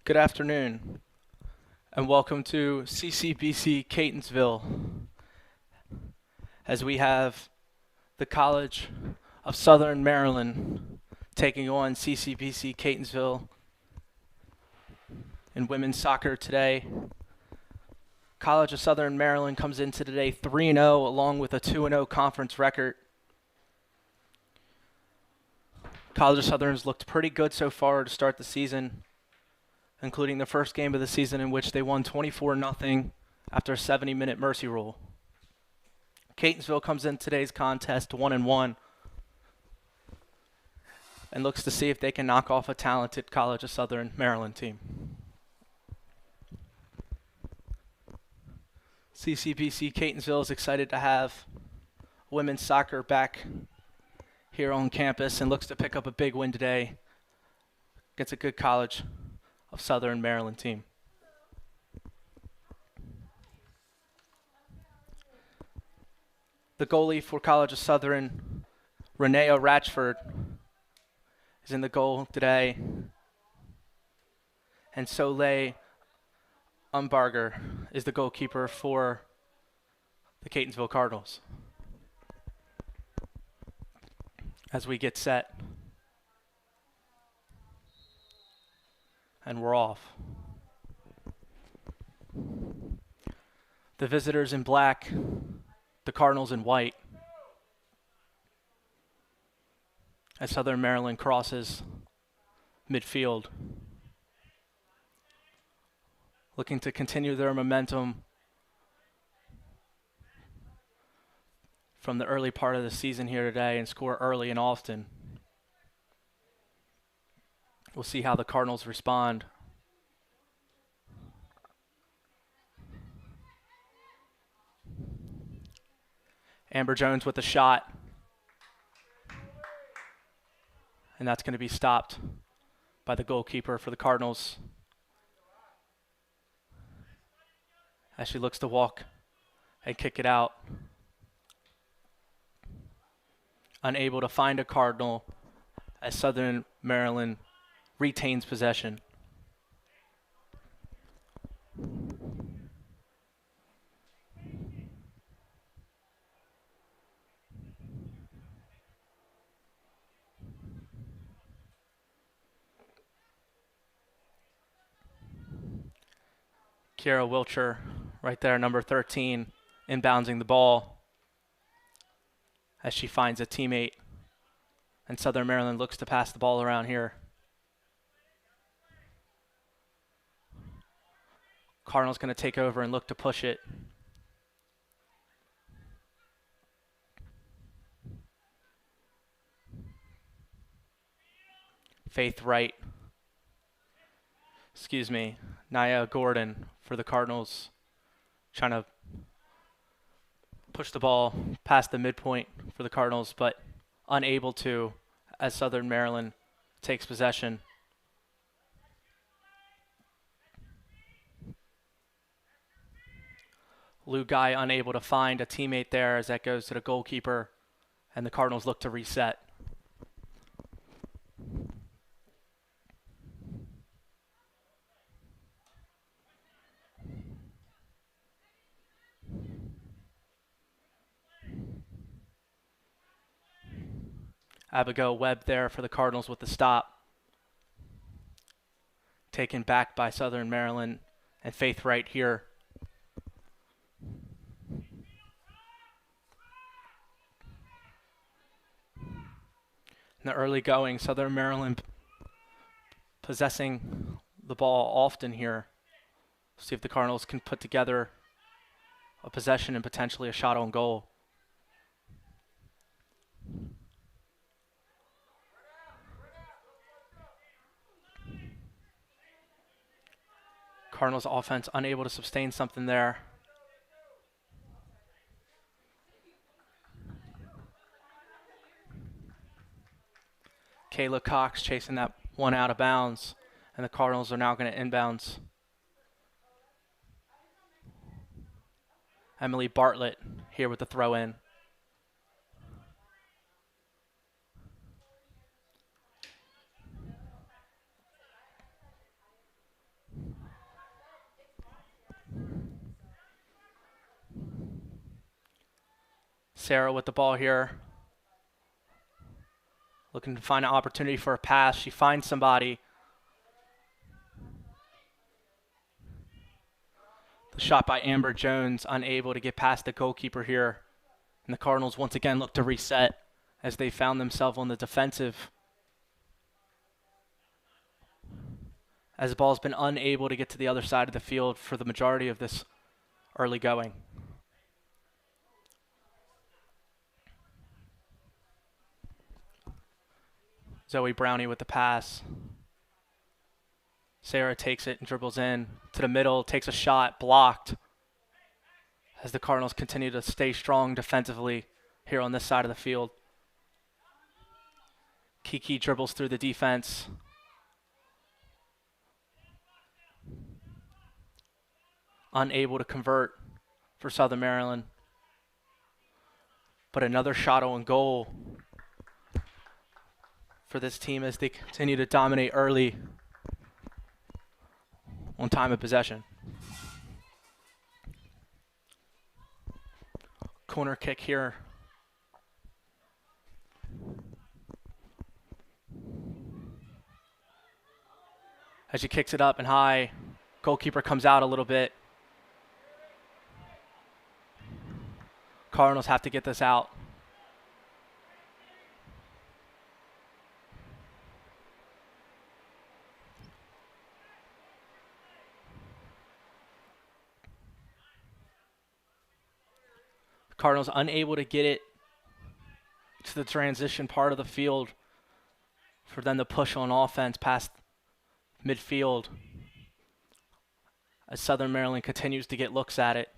Good afternoon, and welcome to CCBC Catonsville, as we have the College of Southern Maryland taking on CCBC Catonsville in women's soccer today. College of Southern Maryland comes into today 3-0 along with a 2-0 conference record. College of Southern's looked pretty good so far to start the season, including the first game of the season in which they won 24-0 after a 70-minute mercy rule. Catonsville comes in today's contest 1-1 and looks to see if they can knock off a talented College of Southern Maryland team. CCBC Catonsville is excited to have women's soccer back here on campus and looks to pick up a big win today against a good College of Southern Maryland team. The goalie for College of Southern, Renea Ratchford, is in the goal today, and Soleil Umbarger is the goalkeeper for the Catonsville Cardinals. As we get set, and we're off. The visitors in black, the Cardinals in white, as Southern Maryland crosses midfield, looking to continue their momentum from the early part of the season here today and score early and often. We'll see how the Cardinals respond. Amber Jones with a shot. And that's going to be stopped by the goalkeeper for the Cardinals as she looks to walk and kick it out. Unable to find a Cardinal as Southern Maryland retains possession. Kiera Wilcher right there, number 13, inbounding the ball as she finds a teammate, and Southern Maryland looks to pass the ball around here. Cardinals going to take over and look to push it. Nia Gordon for the Cardinals, trying to push the ball past the midpoint for the Cardinals, but unable to as Southern Maryland takes possession. Lou Guy unable to find a teammate there as that goes to the goalkeeper, and the Cardinals look to reset. Abigail Webb there for the Cardinals with the stop. Taken back by Southern Maryland, and Faith Wright here. In the early going, Southern Maryland possessing the ball often here. See if the Cardinals can put together a possession and potentially a shot on goal. Cardinals offense unable to sustain something there. Kayla Cox chasing that one out of bounds, and the Cardinals are now going to inbounds. Emily Bartlett here with the throw in. Sarah with the ball here. Looking to find an opportunity for a pass. She finds somebody. The shot by Amber Jones, unable to get past the goalkeeper here. And the Cardinals once again look to reset as they found themselves on the defensive. As the ball's been unable to get to the other side of the field for the majority of this early going. Zoe Brownie with the pass. Sarah takes it and dribbles in to the middle, takes a shot, blocked. As the Cardinals continue to stay strong defensively here on this side of the field. Kiki dribbles through the defense. Unable to convert for Southern Maryland. But another shot on goal for this team as they continue to dominate early on time of possession. Corner kick here. As she kicks it up and high, goalkeeper comes out a little bit. Cardinals have to get this out. Cardinals unable to get it to the transition part of the field for them to push on offense past midfield as Southern Maryland continues to get looks at it.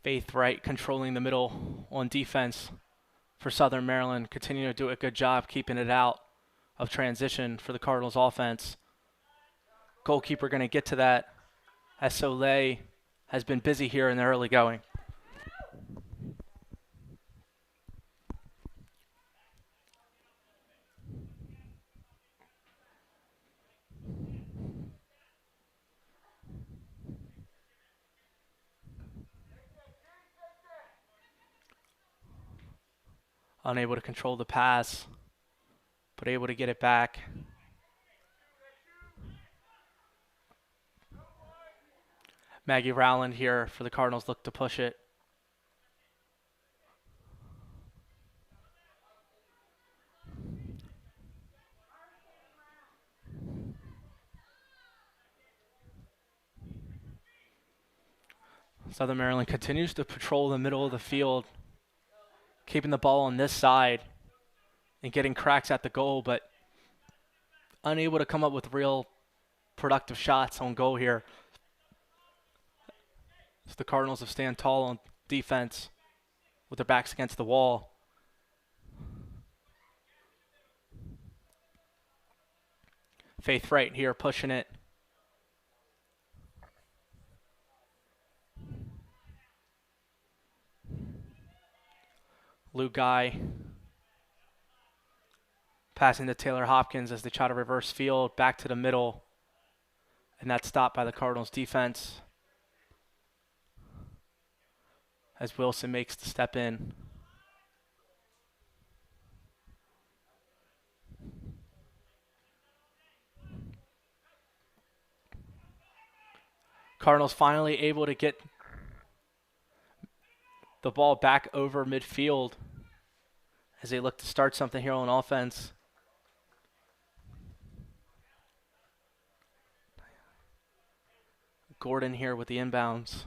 Faith Wright controlling the middle on defense for Southern Maryland, continuing to do a good job keeping it out of transition for the Cardinals offense. Goalkeeper going to get to that as Soleil has been busy here in the early going. Unable to control the pass, but able to get it back. Maggie Rowland here for the Cardinals look to push it. Southern Maryland continues to patrol the middle of the field, keeping the ball on this side and getting cracks at the goal, but unable to come up with real productive shots on goal here. So the Cardinals have stand tall on defense with their backs against the wall. Faith Wright here pushing it. Lou Guy passing to Taylor Hopkins as they try to reverse field back to the middle. And that's stopped by the Cardinals defense as Wilson makes the step in. Cardinals finally able to get the ball back over midfield as they look to start something here on offense. Gordon here with the inbounds.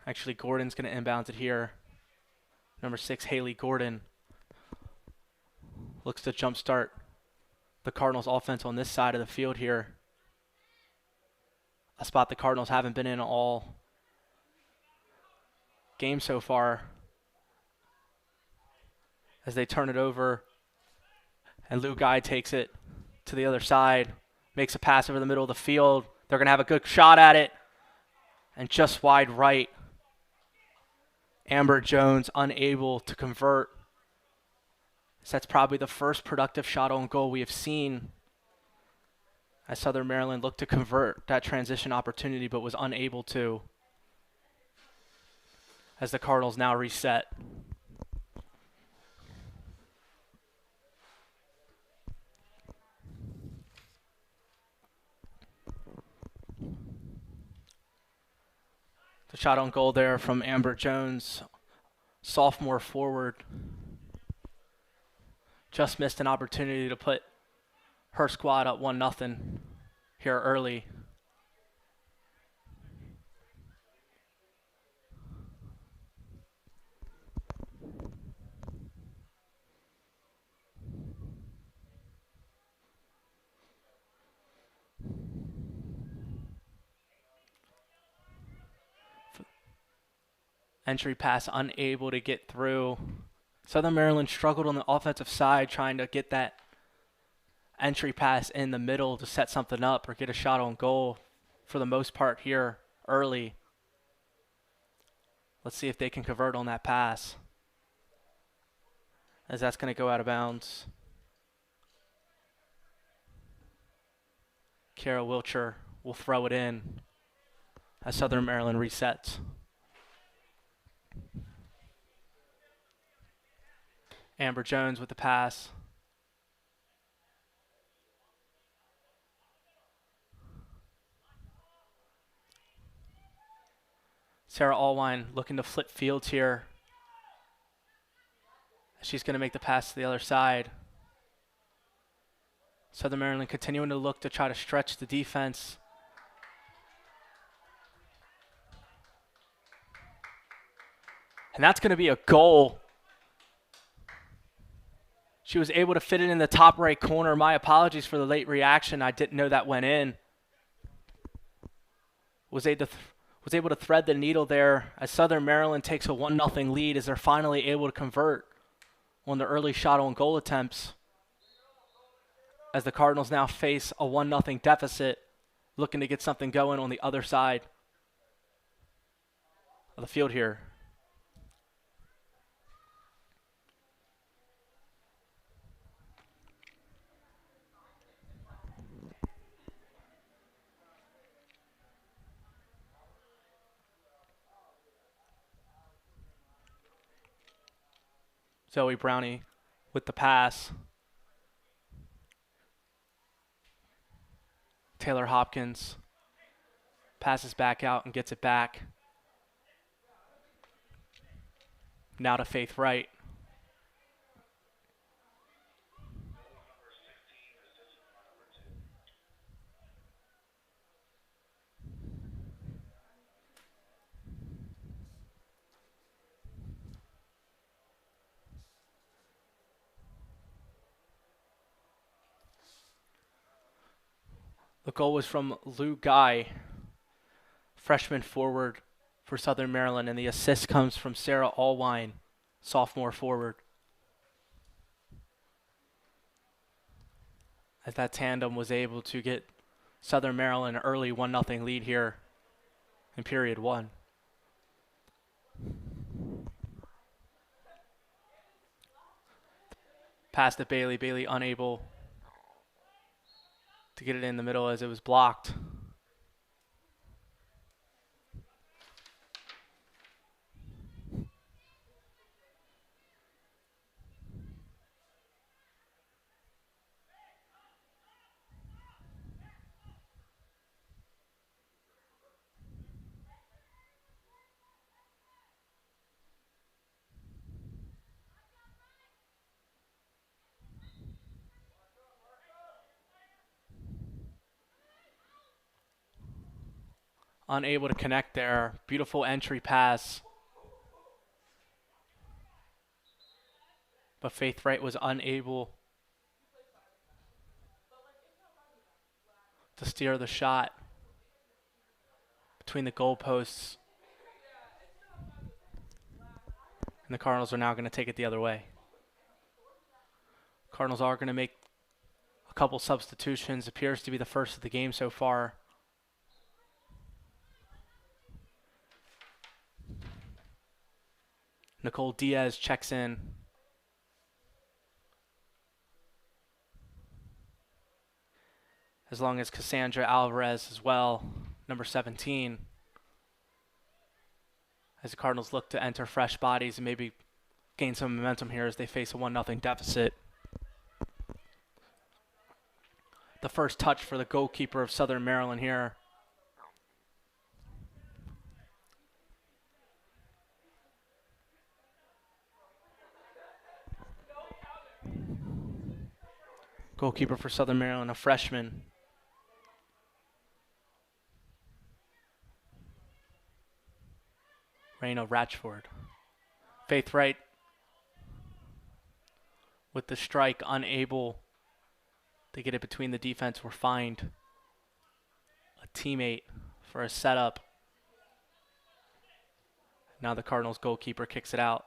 Actually, Gordon's going to inbound it here. Number 6, Haley Gordon, looks to jumpstart the Cardinals offense on this side of the field here. A spot the Cardinals haven't been in all game so far. as they turn it over, and Lou Guy takes it to the other side, makes a pass over the middle of the field. They're going to have a good shot at it, and just wide right. Amber Jones unable to convert. So that's probably the first productive shot on goal we have seen as Southern Maryland looked to convert that transition opportunity but was unable to, as the Cardinals now reset. The shot on goal there from Amber Jones, sophomore forward. Just missed an opportunity to put her squad up 1-0 here early. Entry pass unable to get through. Southern Maryland struggled on the offensive side trying to get that entry pass in the middle to set something up or get a shot on goal for the most part here early. Let's see if they can convert on that pass, as that's going to go out of bounds. Kara Wilcher will throw it in as Southern Maryland resets. Amber Jones with the pass. Sarah Allwine looking to flip fields here. She's going to make the pass to the other side. Southern Maryland continuing to look to try to stretch the defense. And that's going to be a goal. She was able to fit it in the top right corner. My apologies for the late reaction. I didn't know that went in. Was able to thread the needle there as Southern Maryland takes a 1-0 lead as they're finally able to convert on the early shot on goal attempts. As the Cardinals now face a 1-0 deficit, looking to get something going on the other side of the field here. Zoe Brownie with the pass. Taylor Hopkins passes back out and gets it back. Now to Faith Wright. The goal was from Lou Guy, freshman forward for Southern Maryland, and the assist comes from Sarah Allwine, sophomore forward. As that tandem was able to get Southern Maryland an early 1-0 lead here in period one. Pass to Bailey. Bailey unable to get it in the middle as it was blocked. Unable to connect there. Beautiful entry pass. But Faith Wright was unable to steer the shot between the goalposts. And the Cardinals are now going to take it the other way. Cardinals are going to make a couple substitutions. Appears to be the first of the game so far. Nicole Diaz checks in. As long as Cassandra Alvarez as well, number 17. As the Cardinals look to enter fresh bodies and maybe gain some momentum here as they face a 1-0 deficit. The first touch for the goalkeeper of Southern Maryland here. Goalkeeper for Southern Maryland, a freshman. Raina Ratchford. Faith Wright with the strike, unable to get it between the defense. We're fined a teammate for a setup. Now the Cardinals goalkeeper kicks it out.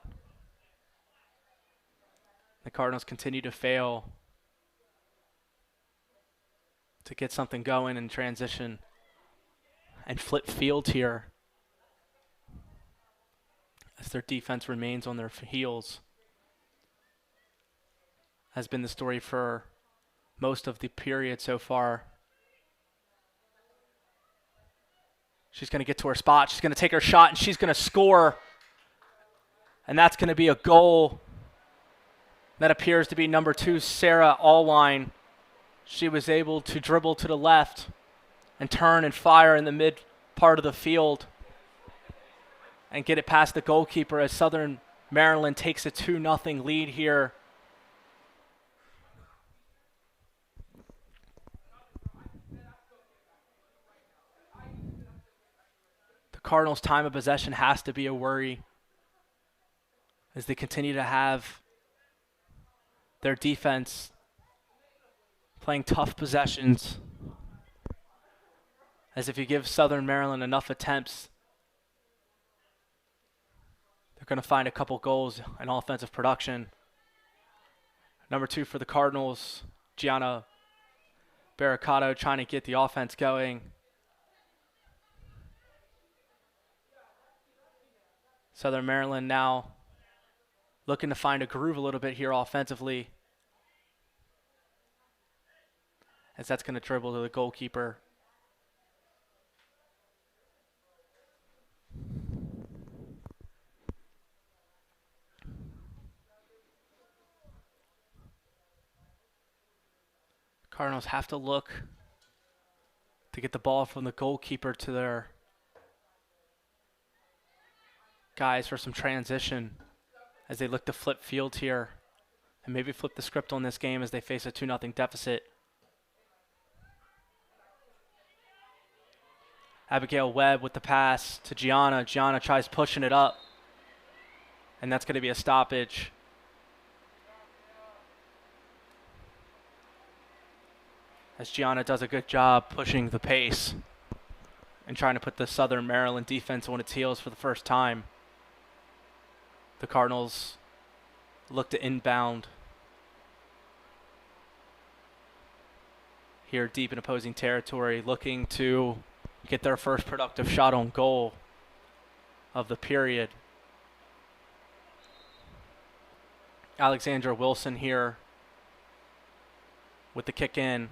The Cardinals continue to fail to get something going in transition and flip field here as their defense remains on their heels. Has been the story for most of the period so far. She's going to get to her spot. She's going to take her shot, and she's going to score. And that's going to be a goal. That appears to be number 2, Sarah Allwine. She was able to dribble to the left and turn and fire in the mid part of the field and get it past the goalkeeper as Southern Maryland takes a 2-0 lead here. The Cardinals' time of possession has to be a worry as they continue to have their defense playing tough possessions. As if you give Southern Maryland enough attempts, they're going to find a couple goals in offensive production. Number 2 for the Cardinals, Gianna Barricato, trying to get the offense going. Southern Maryland now looking to find a groove a little bit here offensively, as that's going to dribble to the goalkeeper. Cardinals have to look to get the ball from the goalkeeper to their guys for some transition as they look to flip field here and maybe flip the script on this game as they face a 2-0 deficit. Abigail Webb with the pass to Gianna. Gianna tries pushing it up, and that's going to be a stoppage. As Gianna does a good job pushing the pace and trying to put the Southern Maryland defense on its heels for the first time. The Cardinals look to inbound here deep in opposing territory, looking to get their first productive shot on goal of the period. Alexandra Wilson here with the kick in.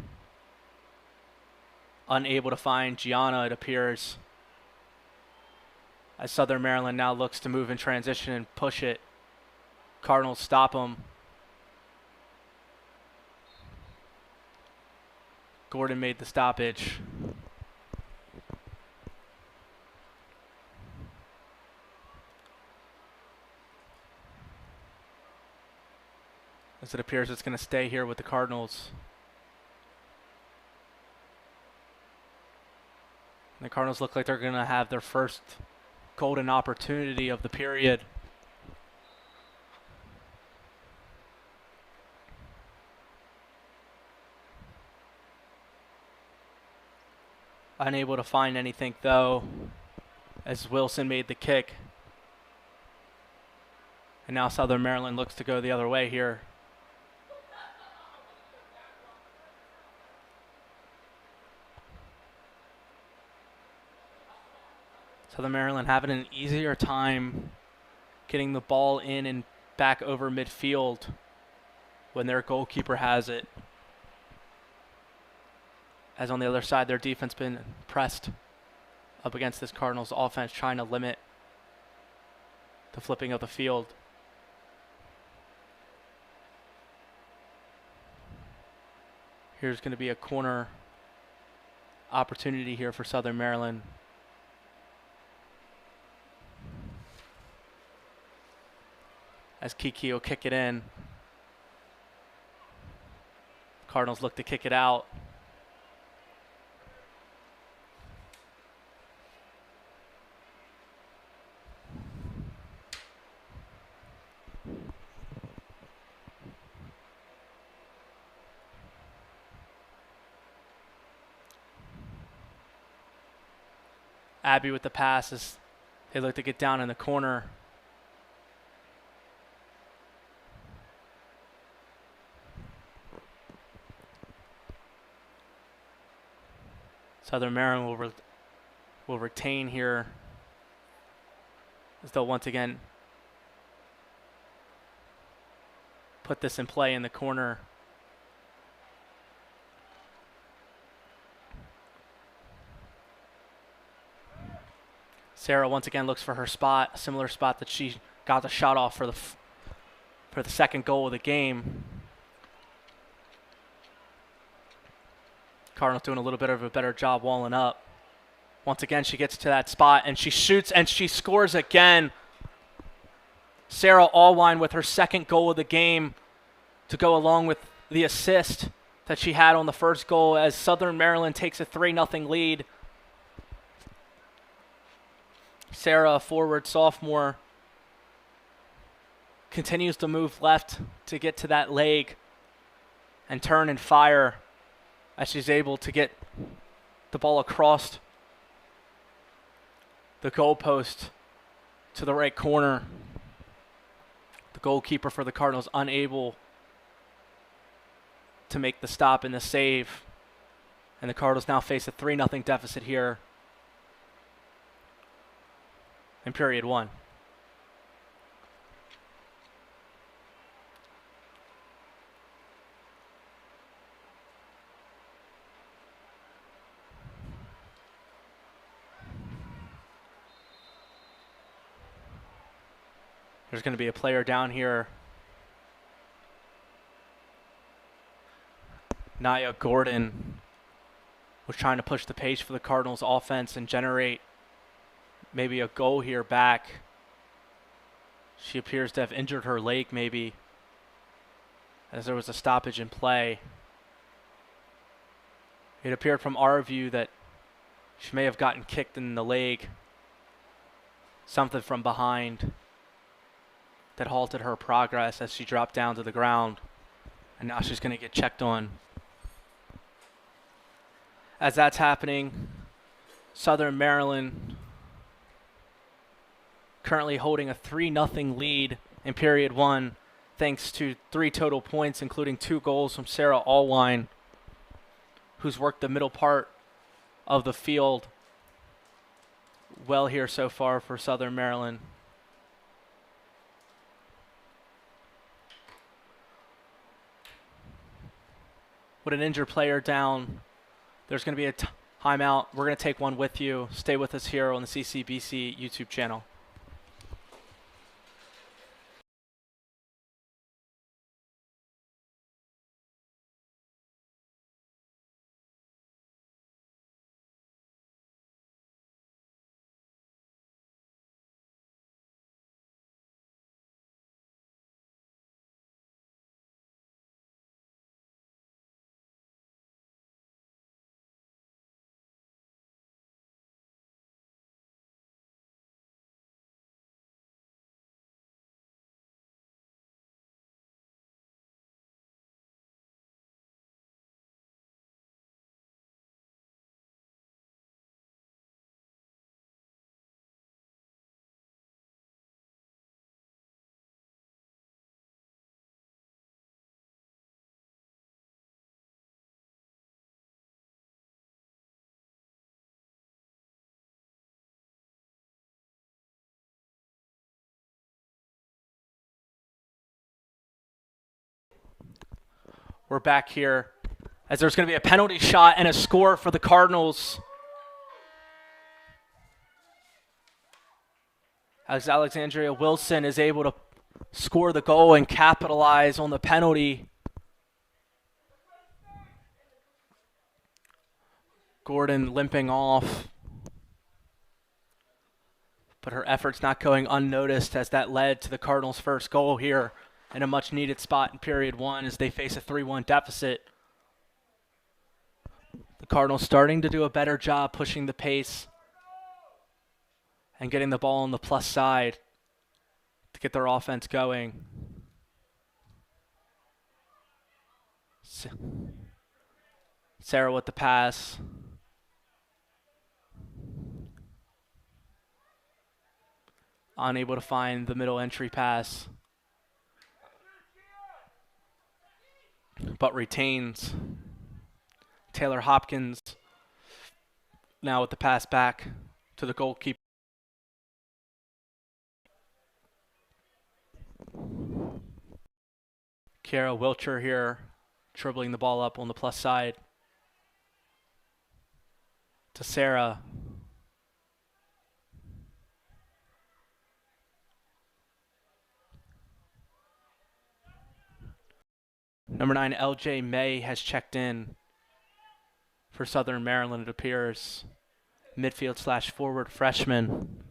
Unable to find Gianna, it appears, as Southern Maryland now looks to move in transition and push it. Cardinals stop them. Gordon made the stoppage. As it appears it's going to stay here with the Cardinals. And the Cardinals look like they're going to have their first golden opportunity of the period. Unable to find anything though, as Wilson made the kick. And now Southern Maryland looks to go the other way here. Southern Maryland having an easier time getting the ball in and back over midfield when their goalkeeper has it. As on the other side, their defense been pressed up against this Cardinals offense, trying to limit the flipping of the field. Here's going to be a corner opportunity here for Southern Maryland. As Kiki will kick it in. Cardinals look to kick it out. Abby with the pass as they look to get down in the corner. Southern Maryland will retain here as they'll once again put this in play in the corner. Sarah once again looks for her spot, a similar spot that she got the shot off for the second goal of the game. Cardinals doing a little bit of a better job walling up. Once again, she gets to that spot and she shoots and she scores again. Sarah Allwine with her second goal of the game to go along with the assist that she had on the first goal as Southern Maryland takes a 3-0 lead. Sarah, a forward sophomore, continues to move left to get to that leg and turn and fire as she's able to get the ball across the goalpost to the right corner. The goalkeeper for the Cardinals unable to make the stop and the save. And the Cardinals now face a 3-0 deficit here in period one. There's going to be a player down here. Naya Gordon was trying to push the pace for the Cardinals offense and generate maybe a goal here back. She appears to have injured her leg maybe as there was a stoppage in play. It appeared from our view that she may have gotten kicked in the leg, something from behind that halted her progress as she dropped down to the ground, and now she's going to get checked on. As that's happening, Southern Maryland currently holding a 3-0 lead in period one, thanks to 3 total points, including 2 goals from Sarah Allwine, who's worked the middle part of the field well here so far for Southern Maryland. With an injured player down, there's going to be a timeout. We're going to take one with you. Stay with us here on the CCBC YouTube channel. We're back here as there's going to be a penalty shot and a score for the Cardinals. As Alexandria Wilson is able to score the goal and capitalize on the penalty. Gordon limping off. But her efforts not going unnoticed as that led to the Cardinals' first goal here in a much-needed spot in period one as they face a 3-1 deficit. The Cardinals starting to do a better job pushing the pace and getting the ball on the plus side to get their offense going. Sarah with the pass. Unable to find the middle entry pass. But retains. Taylor Hopkins now with the pass back to the goalkeeper. Kiara Wilcher here, dribbling the ball up on the plus side to Sarah. Number 9, LJ May has checked in for Southern Maryland, it appears. Midfield / forward freshman.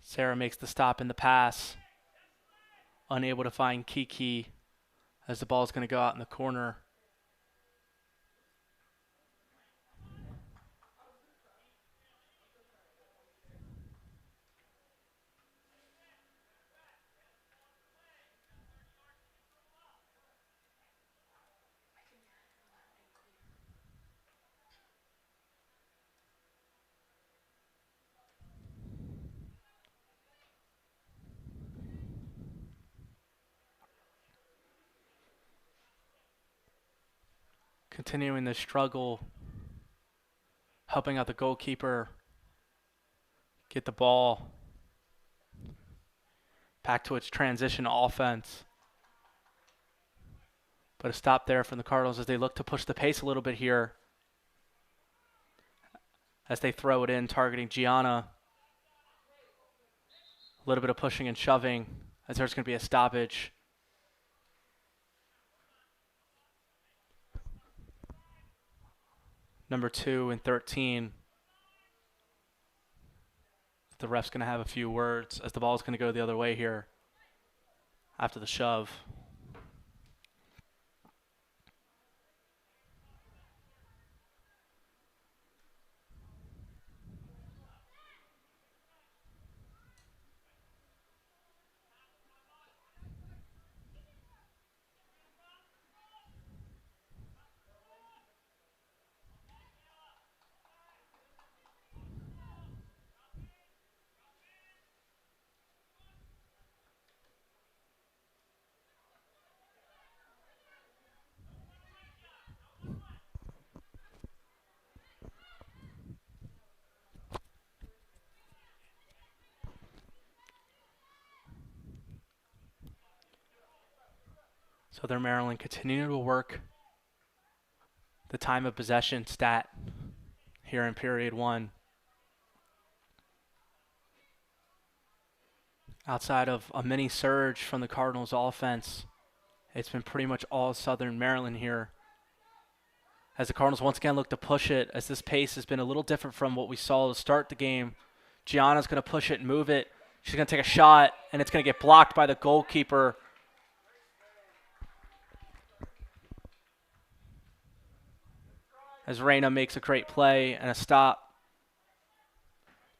Sarah makes the stop in the pass. Unable to find Kiki as the ball is going to go out in the corner. Continuing the struggle, helping out the goalkeeper get the ball back to its transition offense. But a stop there from the Cardinals as they look to push the pace a little bit here as they throw it in, targeting Gianna. A little bit of pushing and shoving as there's going to be a stoppage. Number 2 and 13. The ref's going to have a few words as the ball is going to go the other way here after the shove. Southern Maryland continuing to work the time of possession stat here in period one. Outside of a mini surge from the Cardinals offense, it's been pretty much all Southern Maryland here. As the Cardinals once again look to push it, as this pace has been a little different from what we saw to start the game. Gianna's going to push it and move it. She's going to take a shot, and it's going to get blocked by the goalkeeper. As Reyna makes a great play and a stop.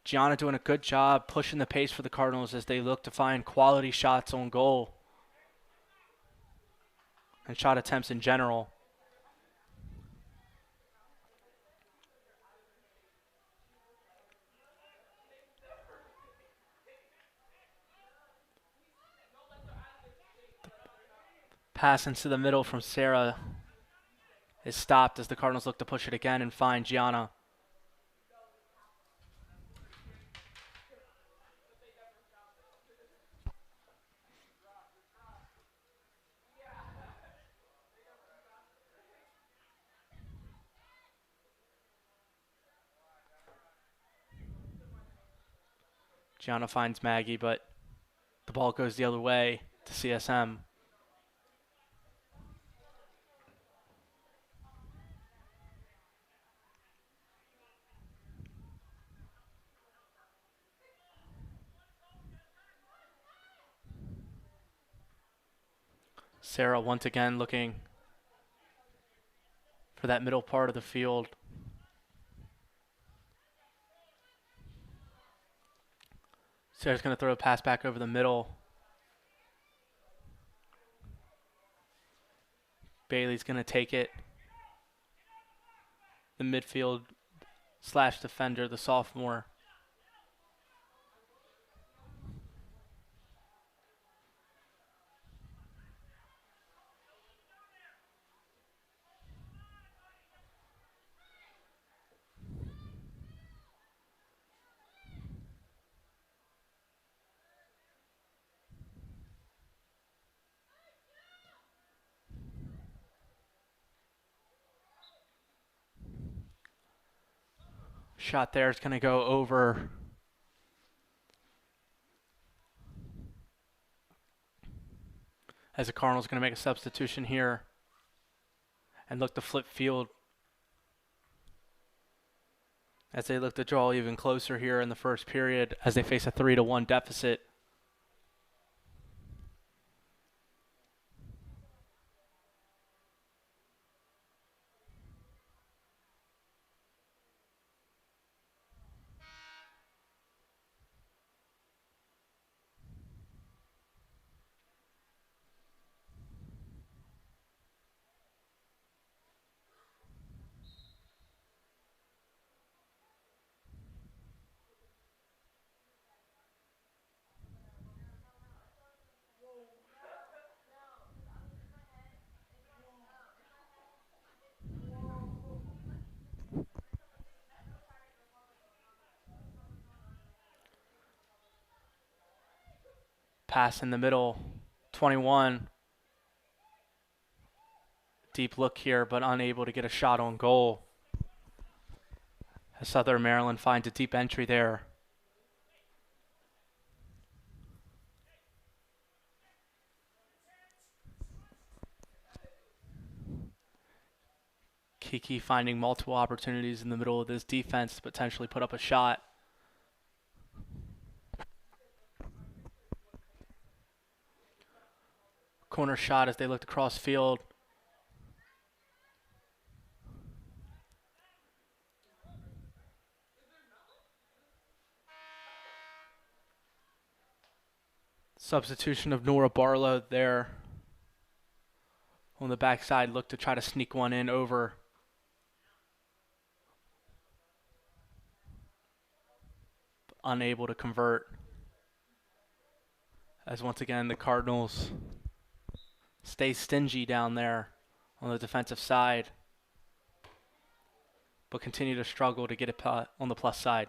Gianna doing a good job pushing the pace for the Cardinals as they look to find quality shots on goal. and shot attempts in general. Pass into the middle from Sarah is stopped as the Cardinals look to push it again and find Gianna. Gianna finds Maggie, but the ball goes the other way to CSM. Sarah once again looking for that middle part of the field. Sarah's going to throw a pass back over the middle. Bailey's going to take it. The midfield / defender, the sophomore. Shot there is going to go over. As the Cardinals going to make a substitution here and look to flip field as they look to draw even closer here in the first period as they face a 3-1 deficit. Pass in the middle, 21. Deep look here, but unable to get a shot on goal. As Southern Maryland finds a deep entry there. Kiki finding multiple opportunities in the middle of this defense to potentially put up a shot. Corner shot as they looked across field. Substitution of Nora Barlow there. On the backside, looked to try to sneak one in over. Unable to convert. As once again, the Cardinals stay stingy down there on the defensive side, but continue to struggle to get it on the plus side.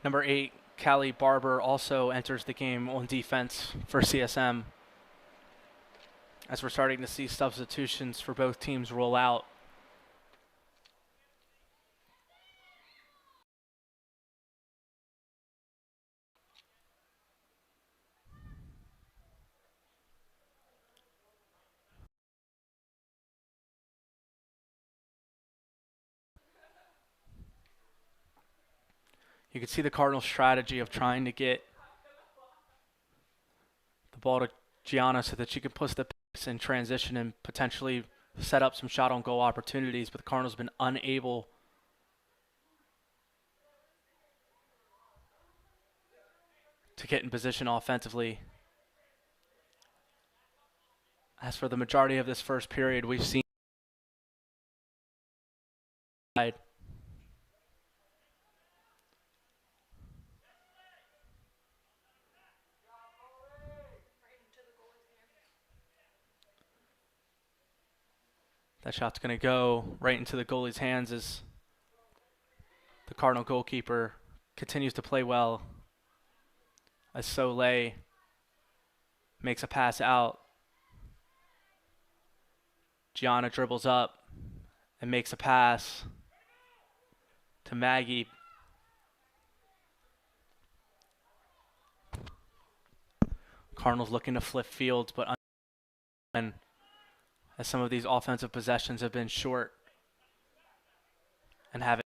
Number 8, Callie Barber, also enters the game on defense for CSM. As we're starting to see substitutions for both teams roll out. You can see the Cardinals' strategy of trying to get the ball to Gianna so that she can push the pace in transition and potentially set up some shot on goal opportunities, but the Cardinals have been unable to get in position offensively. As for the majority of this first period, we've seen that shot's going to go right into the goalie's hands as the Cardinal goalkeeper continues to play well. As Soleil makes a pass out, Gianna dribbles up and makes a pass to Maggie. Cardinals looking to flip fields, but as some of these offensive possessions have been short and have a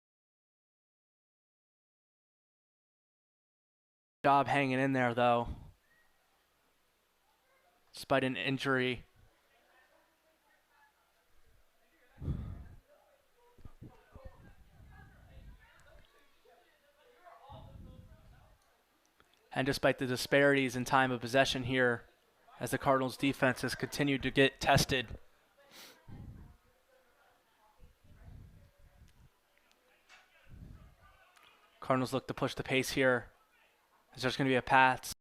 job hanging in there, though, despite an injury. And despite the disparities in time of possession here, as the Cardinals' defense has continued to get tested. Cardinals look to push the pace here, as there's going to be a pass.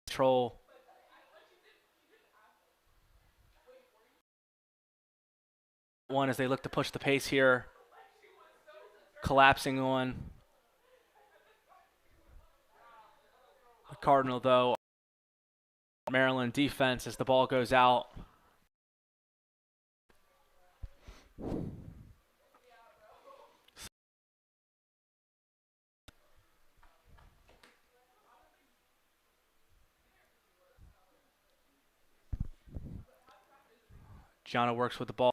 Control. One as they look to push the pace here. Collapsing on the Cardinal, though. Maryland defense as the ball goes out. Gianna works with the ball.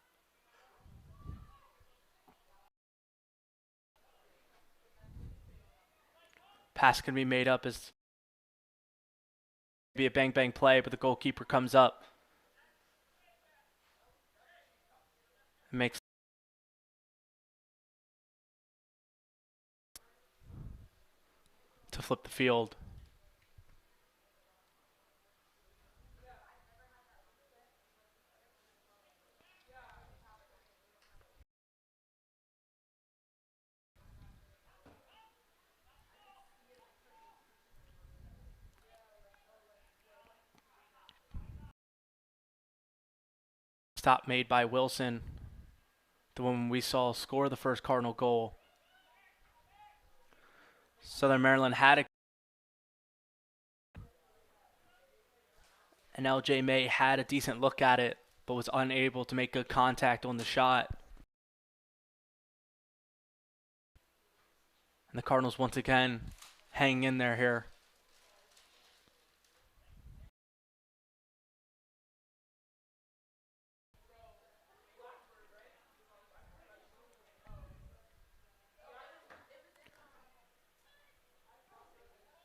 Pass can be made up as be a bang bang play, but the goalkeeper comes up and makes to flip the field. Stop made by Wilson, the woman we saw score the first Cardinal goal. Southern Maryland had and LJ May had a decent look at it, but was unable to make good contact on the shot. And the Cardinals once again hanging in there here.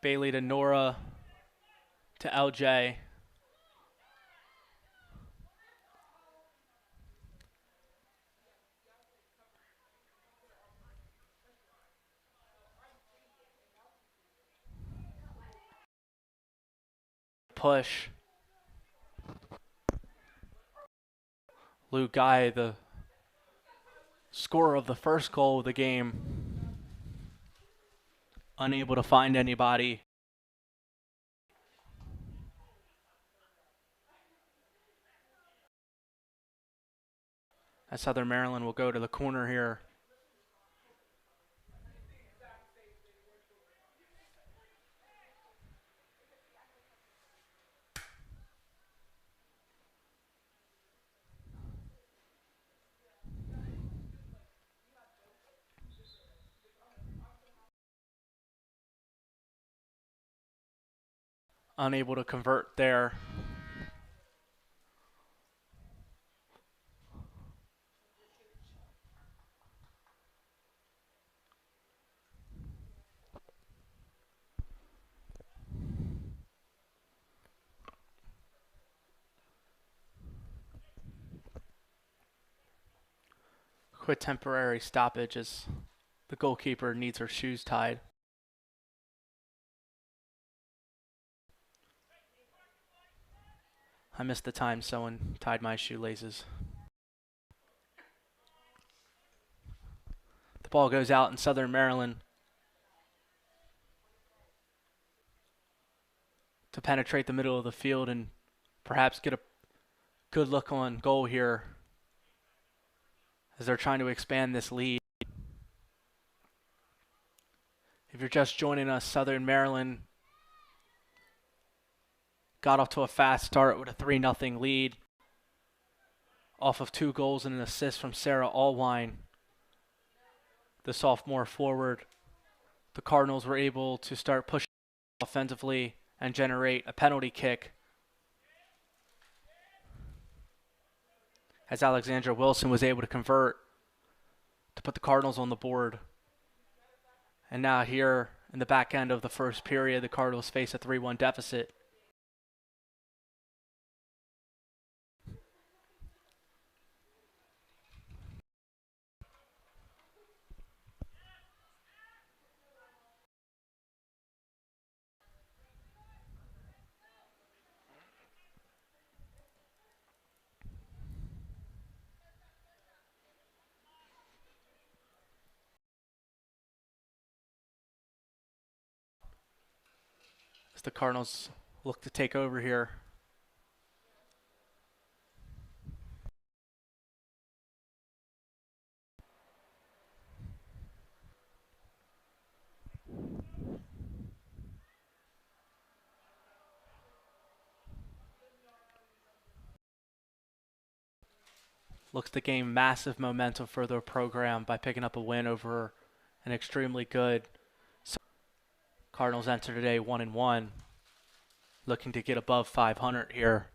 Bailey to Nora to LJ. Push. Luke Guy, the scorer of the first goal of the game, unable to find anybody. As Southern Maryland will go to the corner here. Unable to convert there. Quick temporary stoppage as the goalkeeper needs her shoes tied. I missed the time someone tied my shoelaces. The ball goes out in Southern Maryland to penetrate the middle of the field and perhaps get a good look on goal here as they're trying to expand this lead. If you're just joining us, Southern Maryland got off to a fast start with a 3-0 lead off of 2 goals and an assist from Sarah Allwine, the sophomore forward. The Cardinals were able to start pushing offensively and generate a penalty kick as Alexandra Wilson was able to convert to put the Cardinals on the board. And now here in the back end of the first period, the Cardinals face a 3-1 deficit. As the Cardinals look to take over here. Looks to gain massive momentum for their program by picking up a win over an extremely good Cardinals. Enter today 1-1, looking to get above 500 here.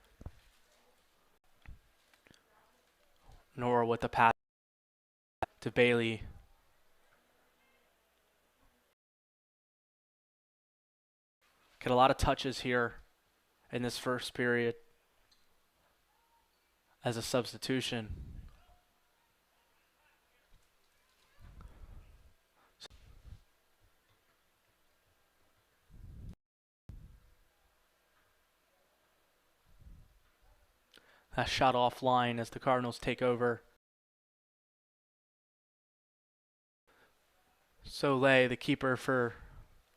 Nora with the pass to Bailey. Get a lot of touches here in this first period as a substitution. That shot offline as the Cardinals take over. Soleil, the keeper for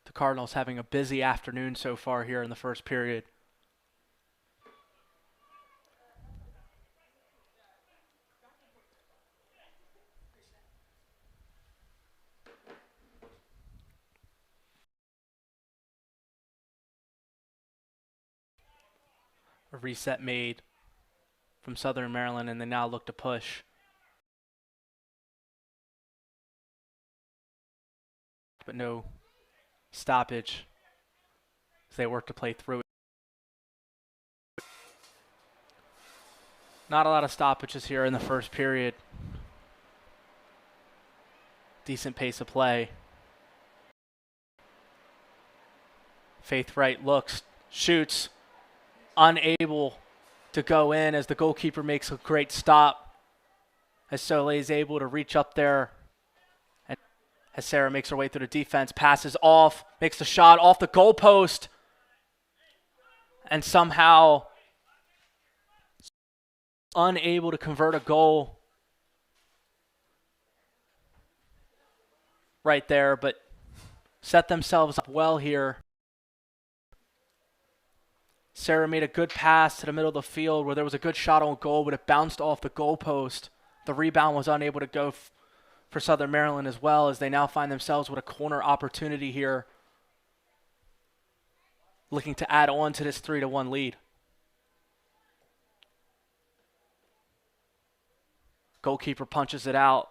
the Cardinals, having a busy afternoon so far here in the first period. A reset made from Southern Maryland, and they now look to push. But no stoppage as they work to play through it. Not a lot of stoppages here in the first period. Decent pace of play. Faith Wright looks, shoots, unable to go in as the goalkeeper makes a great stop. As Soleil is able to reach up there. And as Sarah makes her way through the defense, passes off, makes the shot off the goalpost. And somehow unable to convert a goal right there, but set themselves up well here. Sarah made a good pass to the middle of the field where there was a good shot on goal, but it bounced off the goalpost. The rebound was unable to go for Southern Maryland as well, as they now find themselves with a corner opportunity here, looking to add on to this 3-1 lead. Goalkeeper punches it out.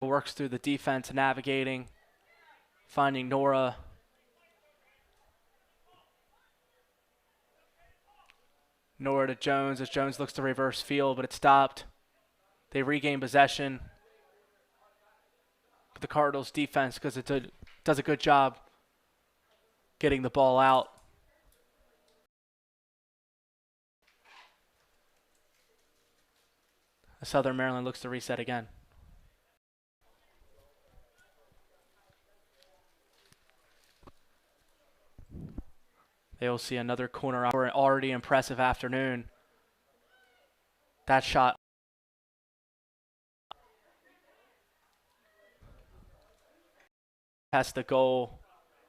Works through the defense, navigating, finding Nora. Nora to Jones as Jones looks to reverse field, but it stopped. They regain possession. But the Cardinals defense, because it does a good job getting the ball out. Southern Maryland looks to reset again. They will see another corner for an already impressive afternoon. That shot past the goal,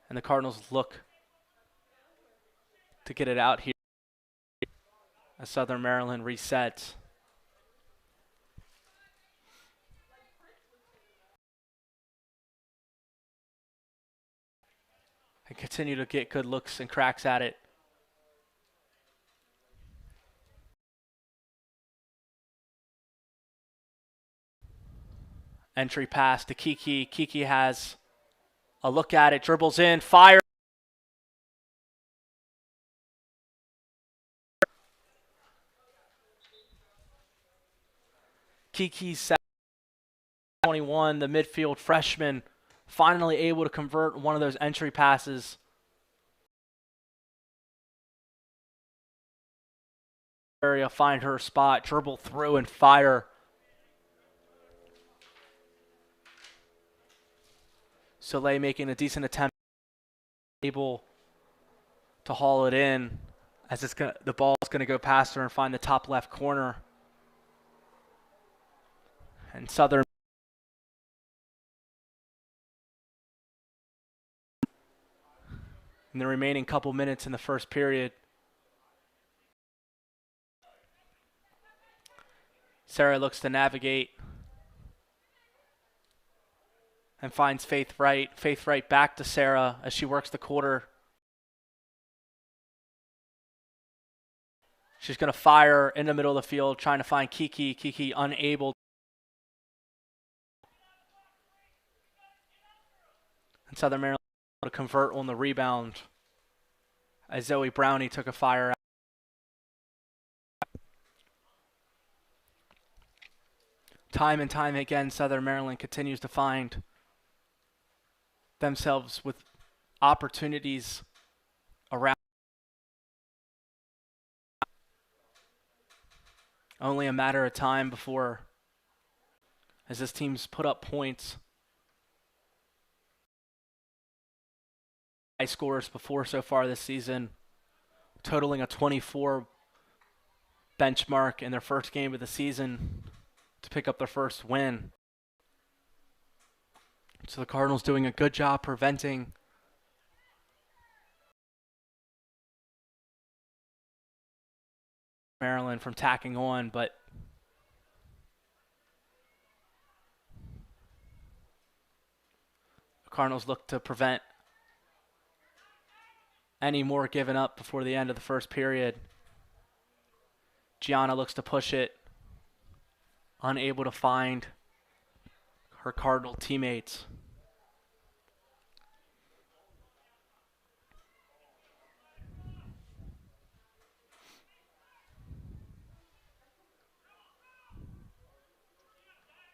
and the Cardinals look to get it out here as Southern Maryland resets. And continue to get good looks and cracks at it. Entry pass to Kiki. Kiki has a look at it, dribbles in, fire. Kiki 21, the midfield freshman, finally able to convert one of those entry passes. Area, find her spot, dribble through and fire. Soleil making a decent attempt, able to haul it in as the ball is going to go past her and find the top left corner. And Southern in the remaining couple minutes in the first period. Sarah looks to navigate and finds Faith Wright. Faith Wright back to Sarah as she works the quarter. She's going to fire in the middle of the field, trying to find Kiki. Kiki unable. And Southern Maryland able to convert on the rebound as Zoe Brownie took a fire out. Time and time again, Southern Maryland continues to find themselves with opportunities around. Only a matter of time before, as this team's put up points, high scores before so far this season, totaling a 24 benchmark in their first game of the season to pick up their first win. So the Cardinals doing a good job preventing Maryland from tacking on, but the Cardinals look to prevent any more given up before the end of the first period. Gianna looks to push it, unable to find her Cardinal teammates.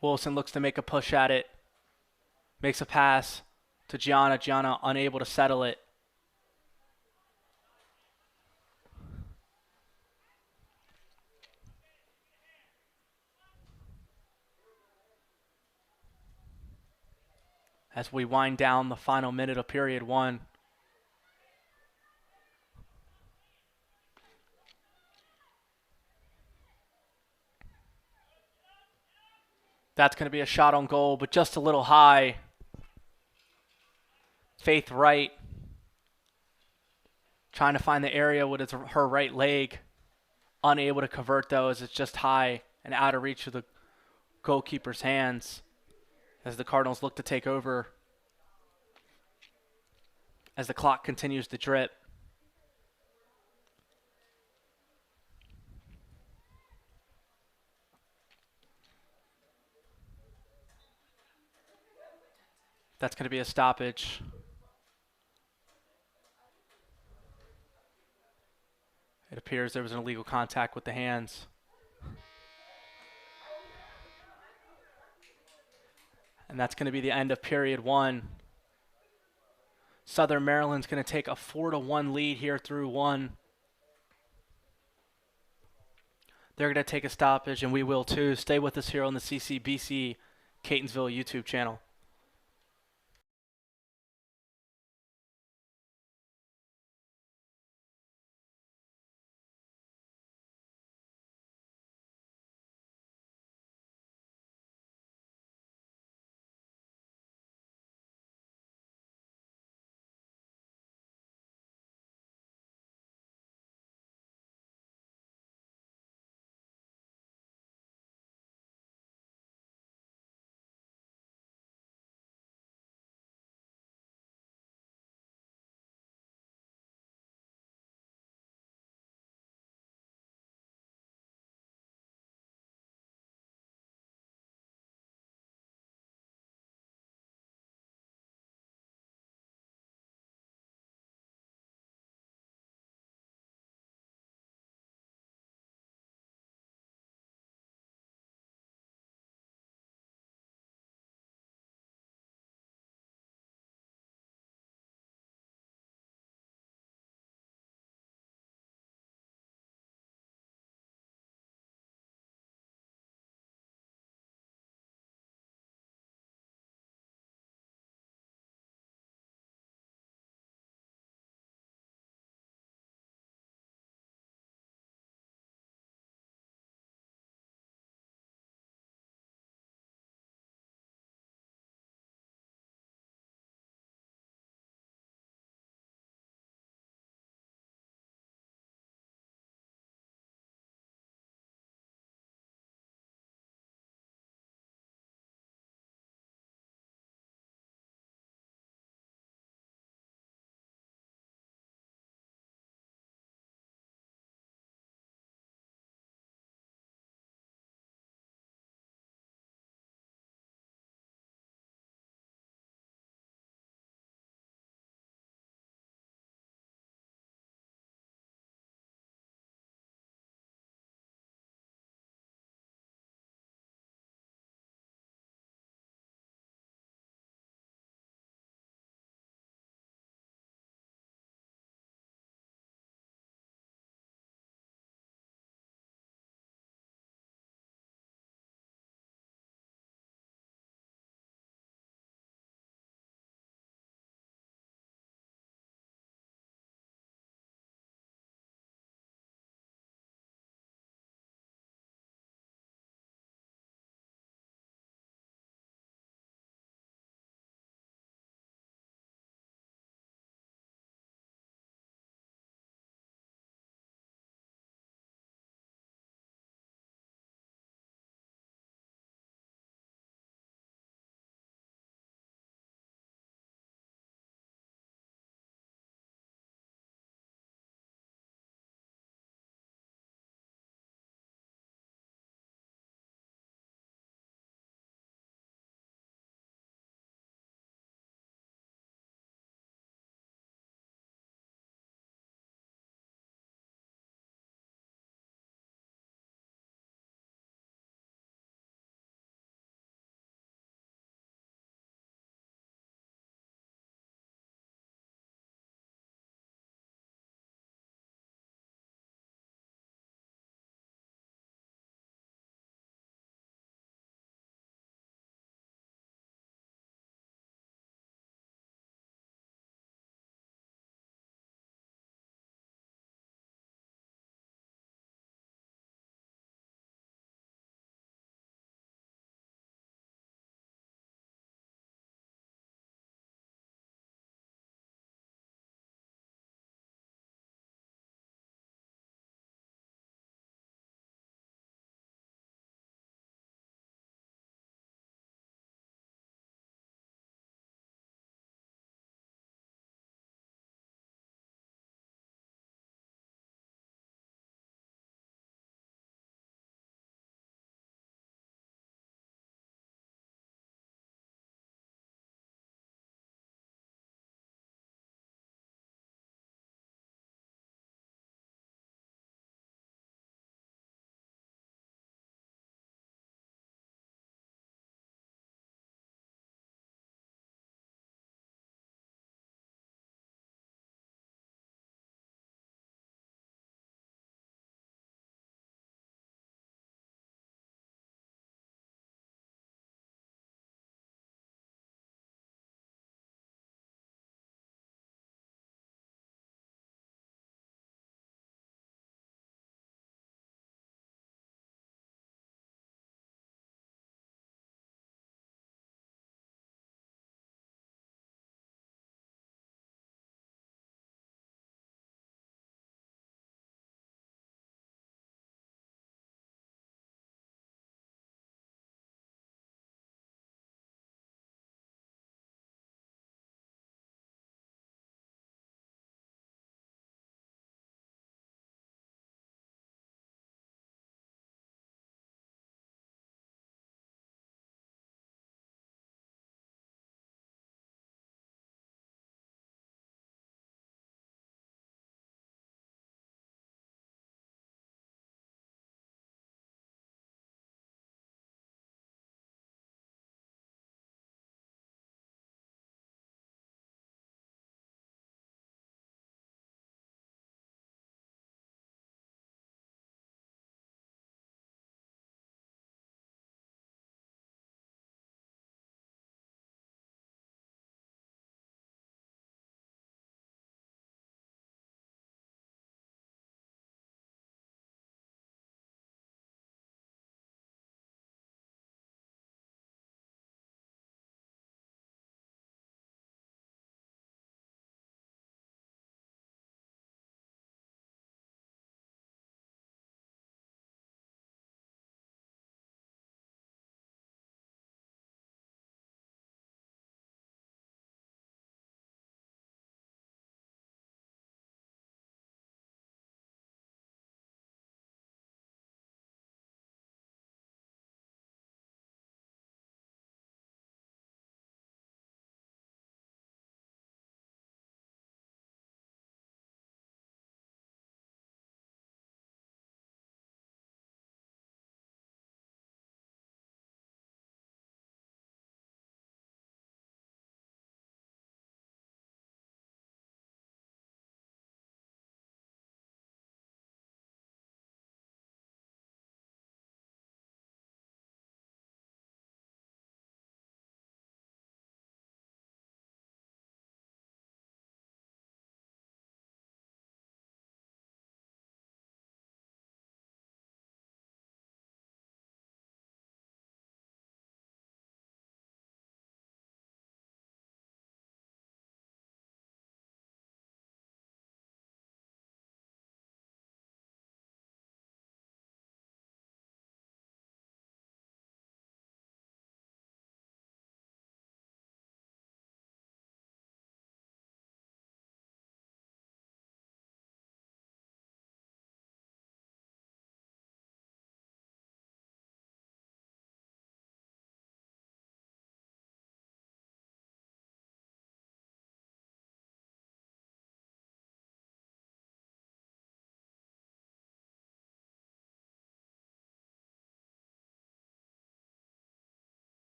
Wilson looks to make a push at it, makes a pass to Gianna. Gianna unable to settle it. As we wind down the final minute of period one. That's going to be a shot on goal, but just a little high. Faith Wright trying to find the area with her right leg. Unable to convert, though, as it's just high and out of reach of the goalkeeper's hands as the Cardinals look to take over as the clock continues to drip. That's going to be a stoppage. It appears there was an illegal contact with the hands. And that's going to be the end of period one. Southern Maryland's going to take a 4-1 lead here through one. They're going to take a stoppage, and we will too. Stay with us here on the CCBC Catonsville YouTube channel.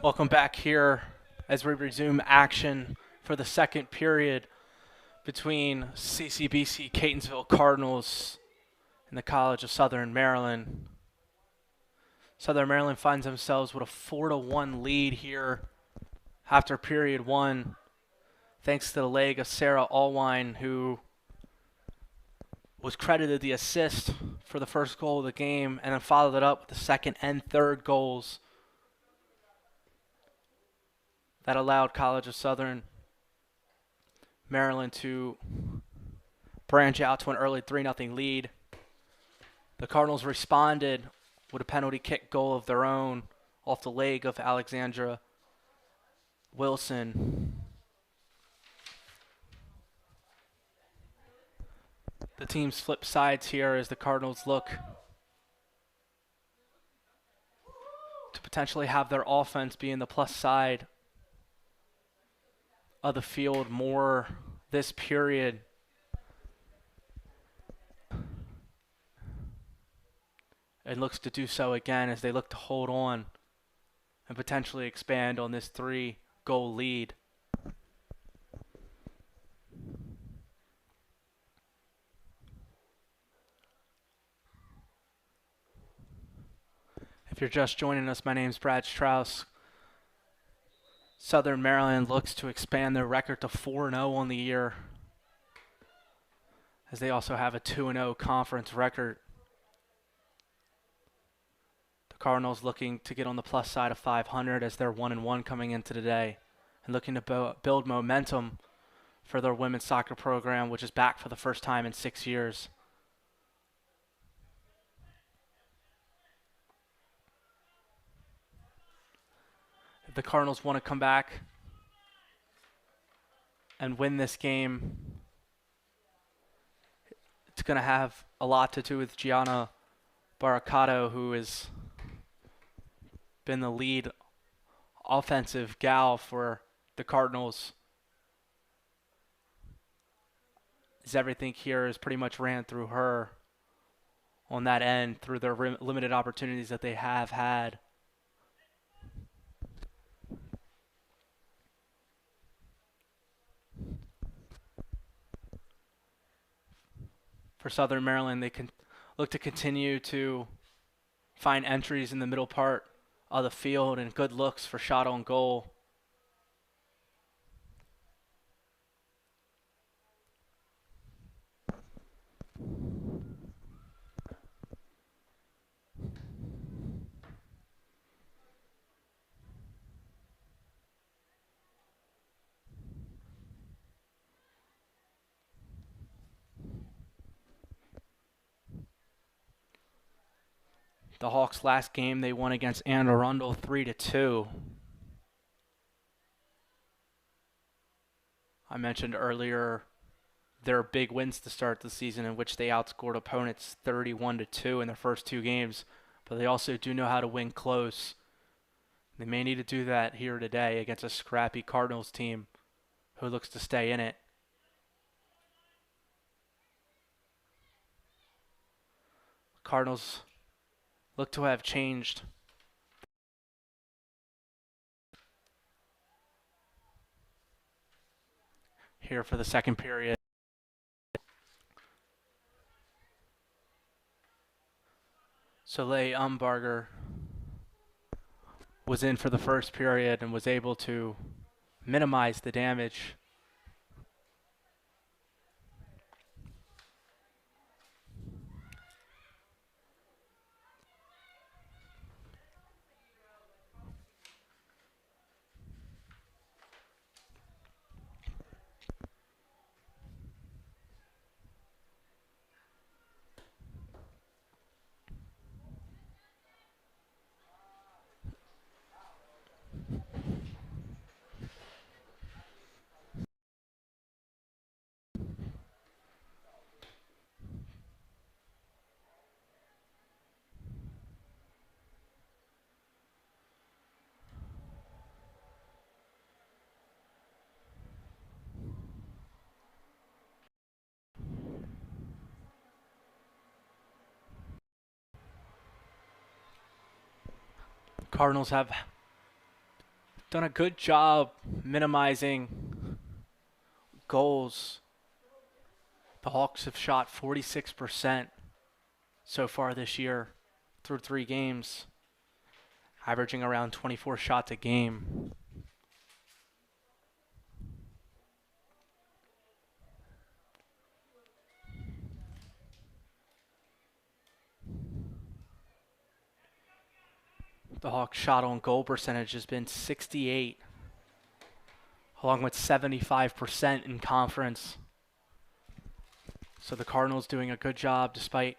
Welcome back here as we resume action for the second period between CCBC Catonsville Cardinals and the College of Southern Maryland. Southern Maryland finds themselves with a 4-1 lead here after period one, thanks to the leg of Sarah Allwine, who was credited the assist for the first goal of the game and then followed it up with the second and third goals that allowed College of Southern Maryland to branch out to an early 3-0 lead. The Cardinals responded with a penalty kick goal of their own off the leg of Alexandra Wilson. The teams flip sides here as the Cardinals look to potentially have their offense be in the plus side of the field more this period. It looks to do so again as they look to hold on and potentially expand on this 3-goal lead. If you're just joining us, my name is Brad Strauss. Southern Maryland looks to expand their record to 4-0 on the year, as they also have a 2-0 conference record. The Cardinals looking to get on the plus side of 500 as they're 1-1 coming into today, and looking to build momentum for their women's soccer program, which is back for the first time in 6 years. If the Cardinals want to come back and win this game, it's going to have a lot to do with Gianna Baracato, who has been the lead offensive gal for the Cardinals. As everything here is pretty much ran through her on that end through their limited opportunities that they have had. For Southern Maryland, they can look to continue to find entries in the middle part of the field and good looks for shot on goal. The Hawks' last game, they won against Anne Arundel 3-2. I mentioned earlier their big wins to start the season, in which they outscored opponents 31-2 in their first 2 games, but they also do know how to win close. They may need to do that here today against a scrappy Cardinals team who looks to stay in it. Cardinals look to have changed here for the second period. Soleil Umbarger was in for the first period and was able to minimize the damage. Cardinals have done a good job minimizing goals. The Hawks have shot 46% so far this year through 3 games, averaging around 24 shots a game. The Hawks' shot on goal percentage has been 68, along with 75% in conference. So the Cardinals doing a good job despite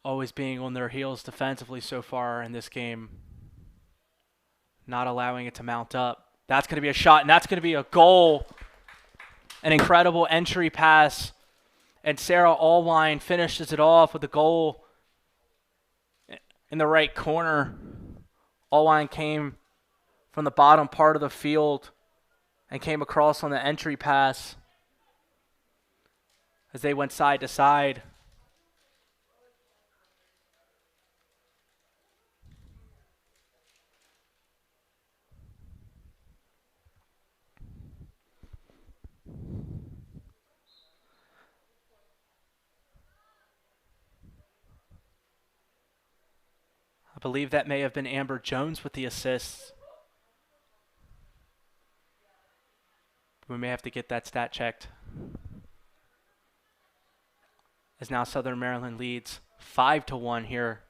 always being on their heels defensively so far in this game, not allowing it to mount up. That's going to be a shot, and that's going to be a goal. An incredible entry pass, and Sarah Allwine finishes it off with a goal in the right corner. Allwine came from the bottom part of the field and came across on the entry pass as they went side to side. I believe that may have been Amber Jones with the assists. We may have to get that stat checked. As now Southern Maryland leads 5-1 here.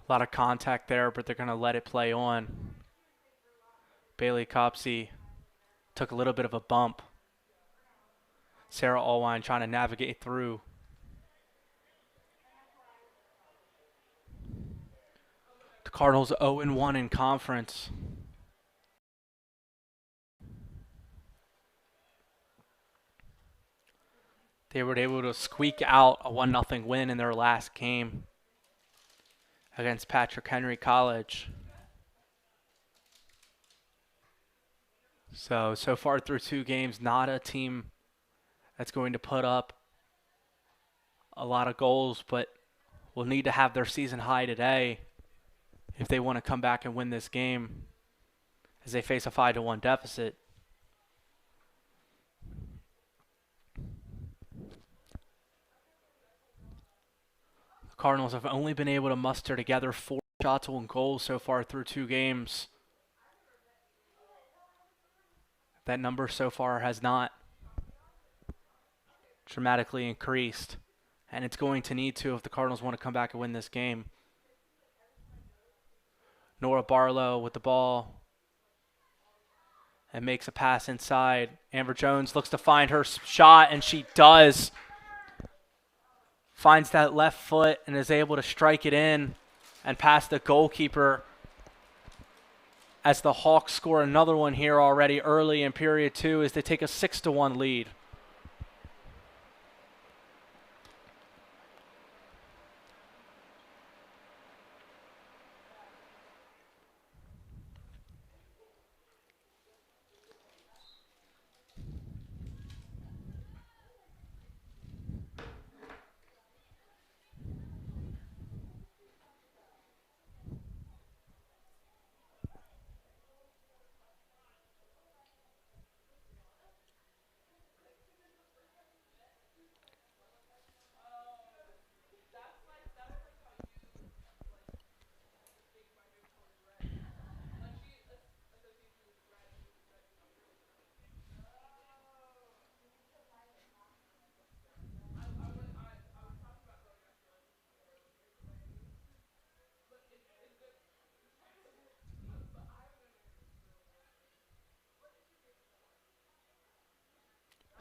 A lot of contact there, but they're going to let it play on. Bailey Copsey took a little bit of a bump. Sarah Allwine trying to navigate through. The Cardinals 0-1 in conference. They were able to squeak out a 1-0 win in their last game against Patrick Henry College. So far through 2 games, not a team that's going to put up a lot of goals, but will need to have their season high today if they want to come back and win this game as they face a 5-1 deficit. The Cardinals have only been able to muster together 4 shots on goal so far through 2 games. That number so far has not dramatically increased, and it's going to need to if the Cardinals want to come back and win this game. Nora Barlow with the ball and makes a pass inside. Amber Jones looks to find her shot, and she does. Finds that left foot and is able to strike it in and pass the goalkeeper as the Hawks score another one here already early in period 2 as they take a 6-1 lead.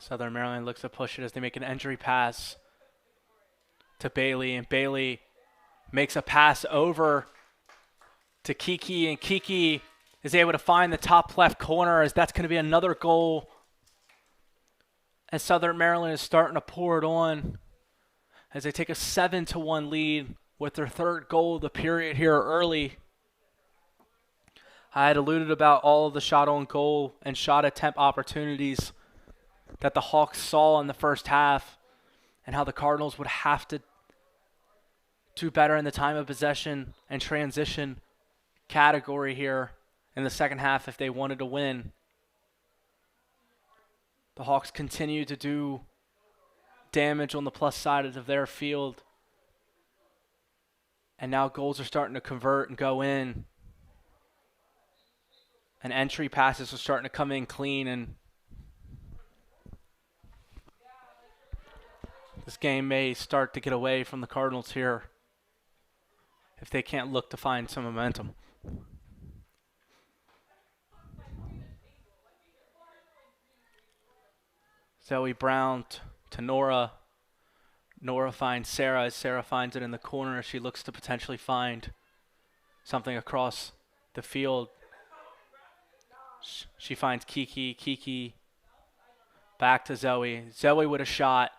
Southern Maryland looks to push it as they make an entry pass to Bailey, and Bailey makes a pass over to Kiki, and Kiki is able to find the top left corner as that's going to be another goal as Southern Maryland is starting to pour it on as they take a 7-1 lead with their third goal of the period here early. I had alluded about all of the shot on goal and shot attempt opportunities that the Hawks saw in the first half and how the Cardinals would have to do better in the time of possession and transition category here in the second half if they wanted to win. The Hawks continue to do damage on the plus side of their field. And now goals are starting to convert and go in. And entry passes are starting to come in clean. And this game may start to get away from the Cardinals here if they can't look to find some momentum. Zoe Brown to Nora. Nora finds Sarah as Sarah finds it in the corner. She looks to potentially find something across the field. She finds Kiki. Kiki back to Zoe. Zoe with a shot.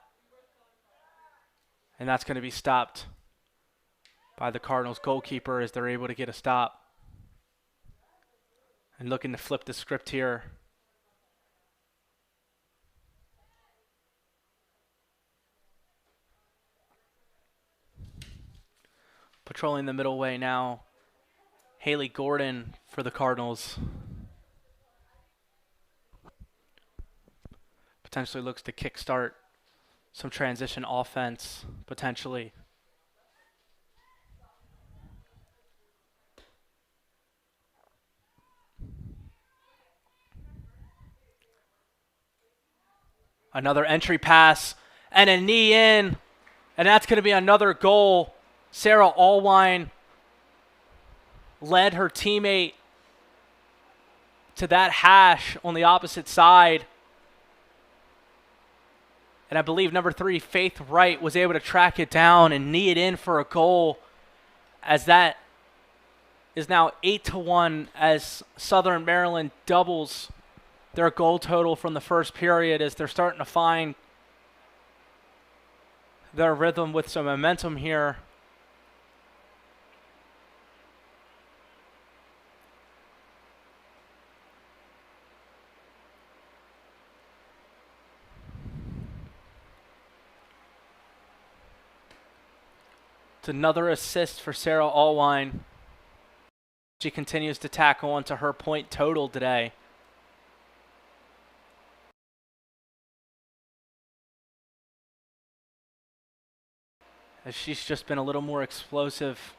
And that's going to be stopped by the Cardinals goalkeeper as they're able to get a stop. And looking to flip the script here. Patrolling the middle way now, Haley Gordon for the Cardinals. Potentially looks to kickstart some transition offense, potentially. Another entry pass and a knee in, and that's going to be another goal. Sarah Allwine led her teammate to that hash on the opposite side. And I believe number 3, Faith Wright, was able to track it down and knee it in for a goal, as that is now 8-1 as Southern Maryland doubles their goal total from the first period as they're starting to find their rhythm with some momentum here. It's another assist for Sarah Allwine. She continues to tack on to her point total today. As she's just been a little more explosive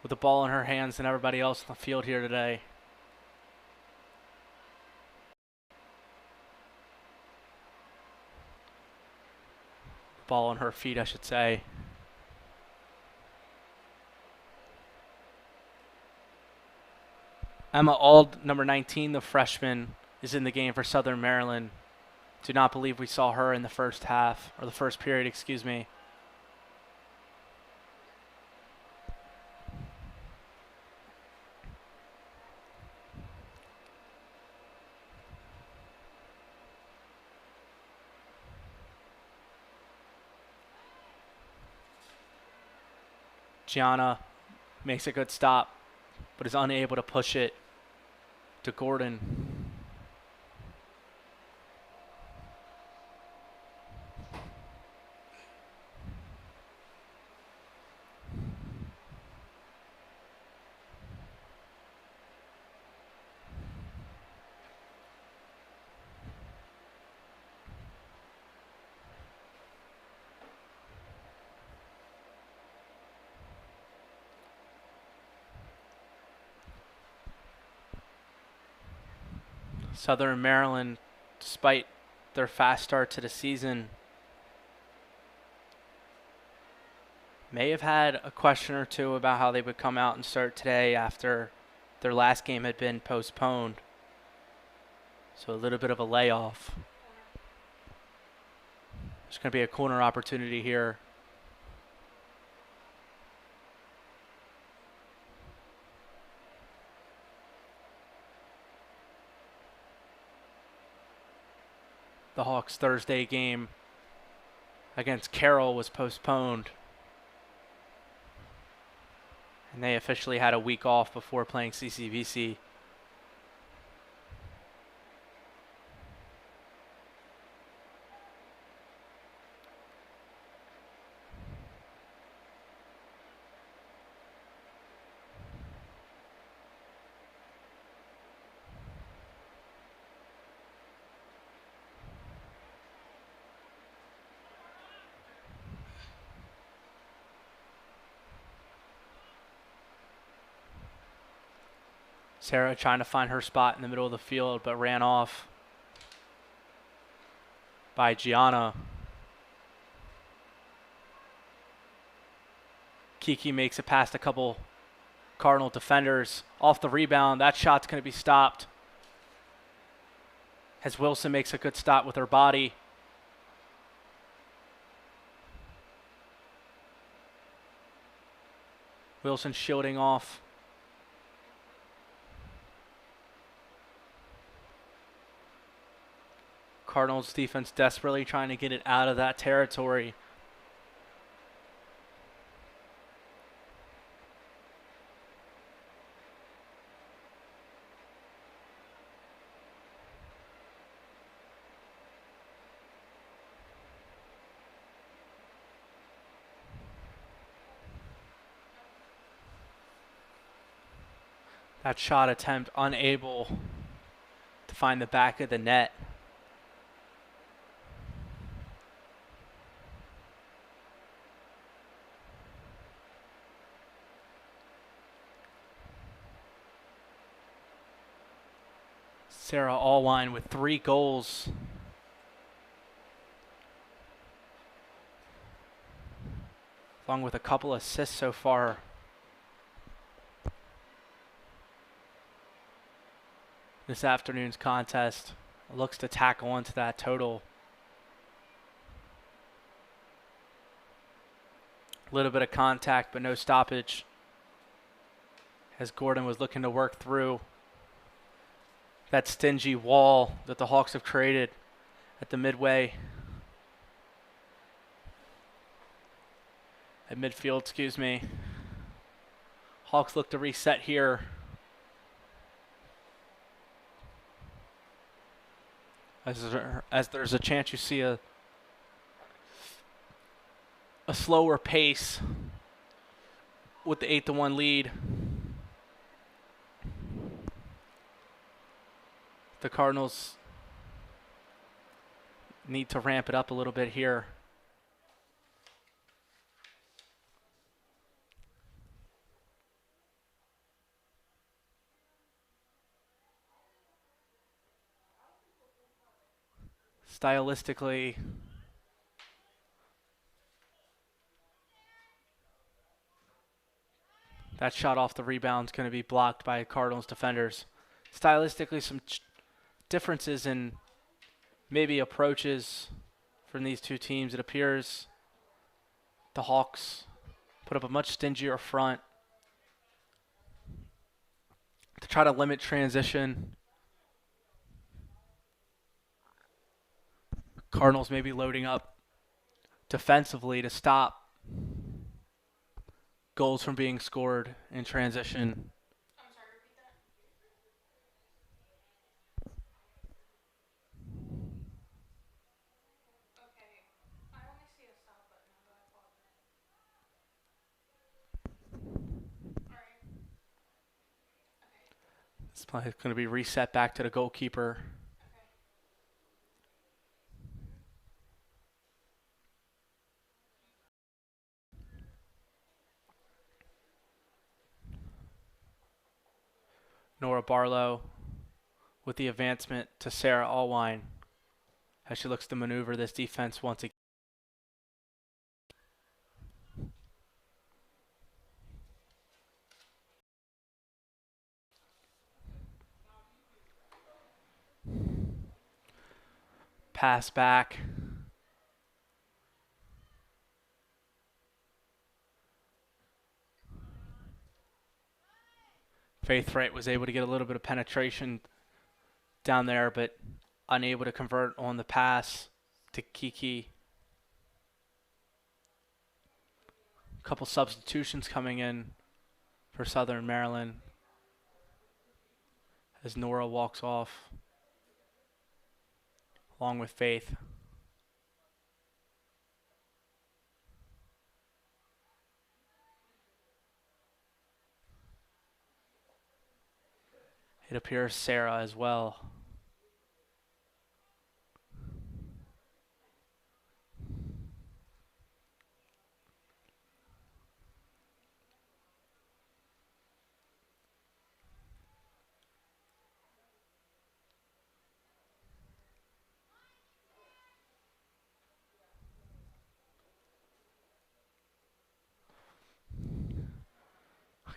with the ball in her hands than everybody else on the field here today. Ball on her feet, I should say. Emma Auld, number 19, the freshman, is in the game for Southern Maryland. Do not believe we saw her in the first half, or the first period, excuse me. Gianna makes a good stop, but is unable to push it to Gordon. Southern Maryland, despite their fast start to the season, may have had a question or two about how they would come out and start today after their last game had been postponed. So a little bit of a layoff. There's going to be a corner opportunity here. The Hawks' Thursday game against Carroll was postponed, and they officially had a week off before playing CCVC. Sarah trying to find her spot in the middle of the field, but ran off by Gianna. Kiki makes it past a couple Cardinal defenders. Off the rebound, that shot's going to be stopped as Wilson makes a good stop with her body. Wilson shielding off. Cardinals defense desperately trying to get it out of that territory. That shot attempt unable to find the back of the net. Sarah Allwine with 3 goals. Along with a couple assists so far. This afternoon's contest looks to tackle onto that total. A little bit of contact, but no stoppage, as Gordon was looking to work through that stingy wall that the Hawks have created at the midway. At midfield, excuse me. Hawks look to reset here. As there's a chance you see a slower pace with the 8-1 lead. The Cardinals need to ramp it up a little bit here. Stylistically, that shot off the rebound is going to be blocked by Cardinals defenders. Stylistically, some differences in maybe approaches from these two teams. It appears the Hawks put up a much stingier front to try to limit transition. Cardinals maybe loading up defensively to stop goals from being scored in transition. I'm sorry, repeat that. Okay. I only see a stop button. How do I pause it? Alright. Okay. It's probably going to be reset back to the goalkeeper. Okay. Nora Barlow with the advancement to Sarah Allwine as she looks to maneuver this defense once again. Pass back Faith Wright was able to get a little bit of penetration down there, but unable to convert on the pass to Kiki. A couple substitutions coming in for Southern Maryland as Nora walks off along with Faith. It appears Sarah as well.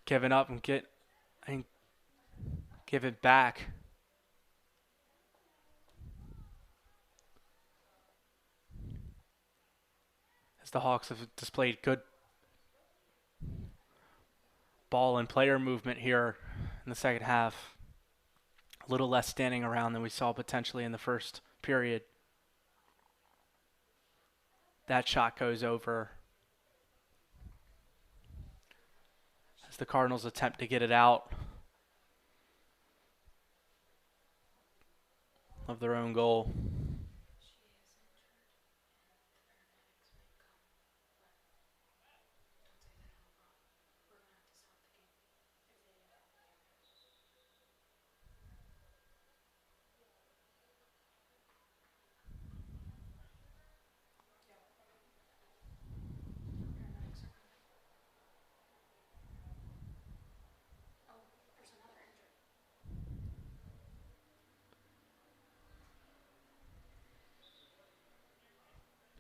Giving up and give it back. As the Hawks have displayed good ball and player movement here in the second half. A little less standing around than we saw potentially in the first period. That shot goes over as the Cardinals attempt to get it out of their own goal.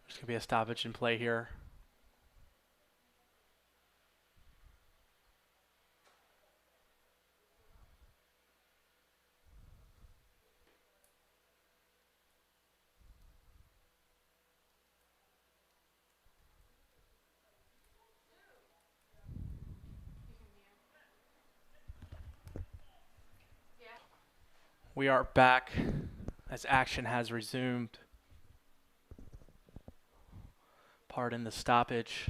There's going to be a stoppage in play here. We are back as action has resumed. Pardon the stoppage.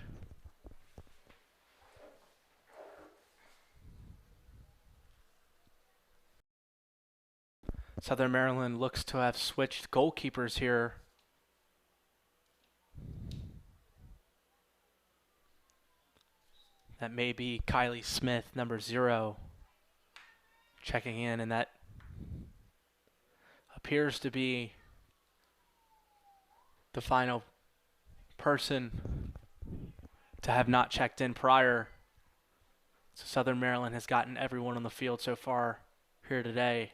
Southern Maryland looks to have switched goalkeepers here. That may be Kylie Smith, number 0, checking in, and that appears to be the final person to have not checked in prior. So Southern Maryland has gotten everyone on the field so far here today.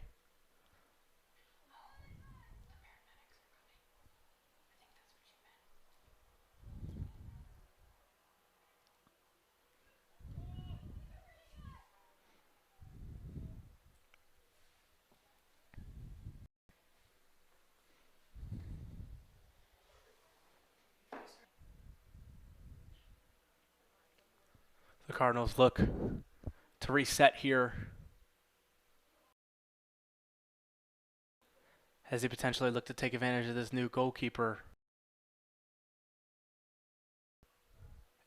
The Cardinals look to reset here as they potentially look to take advantage of this new goalkeeper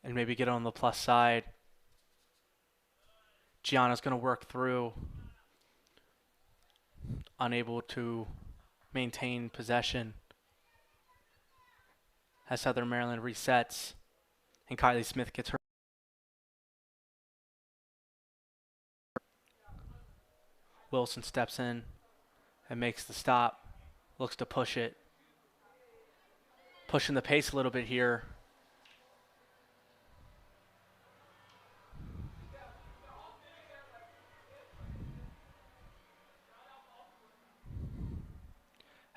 and maybe get on the plus side. Gianna's going to work through, unable to maintain possession as Southern Maryland resets and Kylie Smith gets her. Wilson steps in and makes the stop, looks to push it, pushing the pace a little bit here.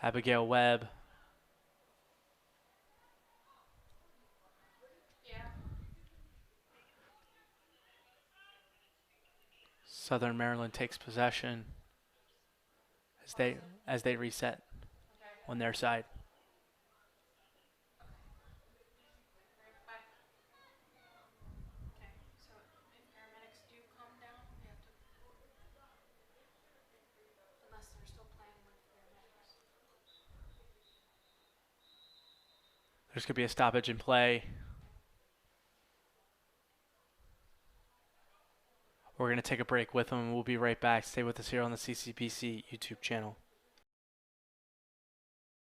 Abigail Webb. Southern Maryland takes possession as they reset on their side. There's going to be a stoppage in play. We're going to take a break with them. We'll be right back. Stay with us here on the CCPC YouTube channel.